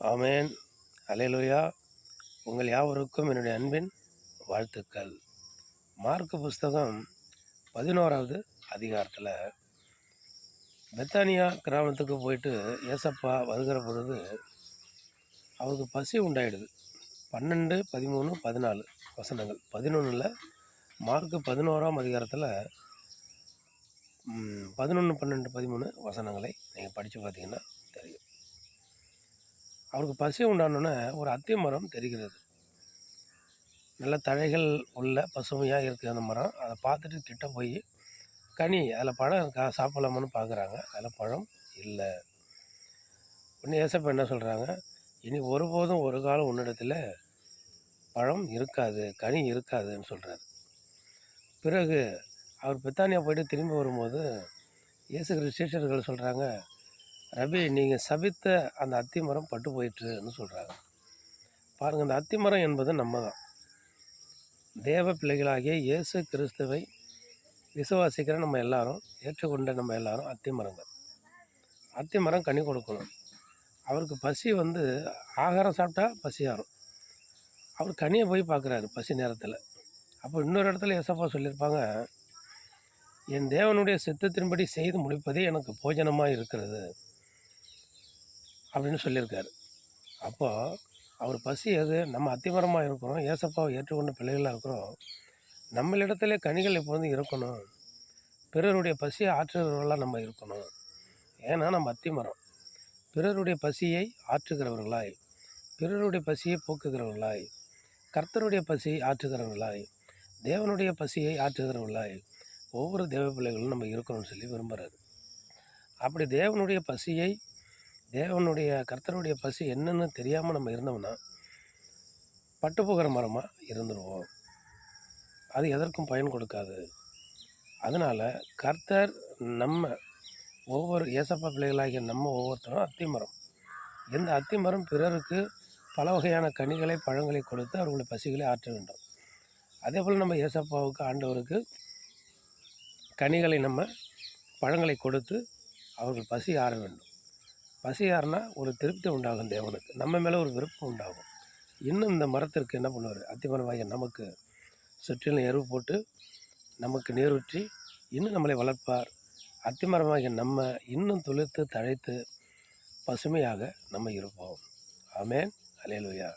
ஆமேன். அல்லேலூயா. உங்கள் யாவருக்கும் என்னுடைய அன்பின் வாழ்த்துக்கள். மார்க்கு புஸ்தகம் 11வது அதிகாரத்தில் பெத்தானியா கிராமத்துக்கு போயிட்டு ஏசப்பா வருகிற பொழுது அவருக்கு பசி உண்டாயிடுது. 12, 13, 14 வசனங்கள். 11ல் மார்க்கு 11ஆம் அதிகாரத்தில் 11, 12, 13 வசனங்களை நீங்கள் படித்து பார்த்தீங்கன்னா தெரியும். அவருக்கு பசி உண்டானோன்னே ஒரு அத்தி மரம் தெரிகிறது. நல்ல தழைகள் உள்ள பசுமையாக இருக்குது அந்த மரம். அதை பார்த்துட்டு கிட்ட போய் கனி அதில் பழம் இருக்கா சாப்பிட்லாமான்னு பார்க்குறாங்க. அதில் பழம் இல்லை. உடனே ஏசப்பா என்ன சொல்கிறாங்க, இனி ஒருபோதும் ஒரு காலம் உன்னிடத்தில் பழம் இருக்காது, கனி இருக்காதுன்னு சொல்கிறாரு. பிறகு அவர் பெத்தானியா போயிட்டு திரும்பி வரும்போது இயேசு கிறிஸ்து சீஷர்கள் சொல்கிறாங்க, ரபி நீங்கள் சபித்த அந்த அத்தி மரம் பட்டு போயிட்டுன்னு சொல்கிறாங்க. பாருங்கள், இந்த அத்தி மரம் என்பது நம்ம தான். தேவ பிள்ளைகளாகிய இயேசு கிறிஸ்துவை விசுவாசிக்கிற நம்ம எல்லாரும், ஏற்றுக்கொண்ட நம்ம எல்லாரும் அத்தி மரங்கள். அத்தி மரம் கனி கொடுக்கணும். அவருக்கு பசி ஆகாரம் சாப்பிட்டா பசியாரும். அவர் கனியை போய் பார்க்குறாரு பசி நேரத்தில். அப்போ இன்னொரு இடத்துல ஏசப்பா சொல்லியிருப்பாங்க, என் தேவனுடைய சித்தத்தின்படி செய்து முடிப்பதே எனக்கு போஜனமாக இருக்கிறது அப்படின்னு சொல்லியிருக்காரு. அப்போது அவர் பசி எது? நம்ம அத்திமரமாக இருக்கிறோம், ஏசப்பாவை ஏற்றுக்கொண்ட பிள்ளைகளாக இருக்கிறோம். நம்மளிடத்துல கனிகள் இப்போ இருக்கணும். பிறருடைய பசியை ஆற்றுகிறவர்களாக நம்ம இருக்கணும். ஏன்னா நம்ம அத்திமரம். பிறருடைய பசியை ஆற்றுகிறவர்களாய், பிறருடைய பசியை போக்குகிறவர்களாய், கர்த்தருடைய பசியை ஆற்றுகிறவர்களாய், தேவனுடைய பசியை ஆற்றுகிறவர்களாய் ஒவ்வொரு தேவ பிள்ளைகளும் நம்ம இருக்கணும்னு சொல்லி விரும்புகிறாரு. அப்படி தேவனுடைய பசியை, தேவனுடைய கர்த்தருடைய பசி என்னன்னு தெரியாமல் நம்ம இருந்தோம்னா பட்டு போகிற மரமாக இருந்துருவோம். அது எதற்கும் பயன் கொடுக்காது. அதனால் கர்த்தர் நம்ம ஒவ்வொரு ஏசப்பா பிள்ளைகளாகிய நம்ம ஒவ்வொருத்தரும் அத்திமரம். இந்த அத்திமரம் பிறருக்கு பல வகையான கனிகளை, பழங்களை கொடுத்து அவர்களுடைய பசிகளை ஆற்ற வேண்டும். அதே போல் நம்ம ஏசப்பாவுக்கு, ஆண்டவருக்கு கனிகளை, நம்ம பழங்களை கொடுத்து அவர்கள் பசி ஆற வேண்டும். பசி ஆறினா ஒரு திருப்தி உண்டாகும் தேவனுக்கு, நம்ம மேலே ஒரு விருப்பம் உண்டாகும். இன்னும் இந்த மரத்திற்கு என்ன பண்ணுவார்? அத்திமரமாகிய நமக்கு சுற்றிலும் எருவு போட்டு நமக்கு நீரூற்றி இன்னும் நம்மளை வளர்ப்பார். அத்திமரமாகிய நம்ம இன்னும் துளிர்த்து தழைத்து பசுமையாக நம்ம இருப்போம். ஆமேன். அல்லேலூயா.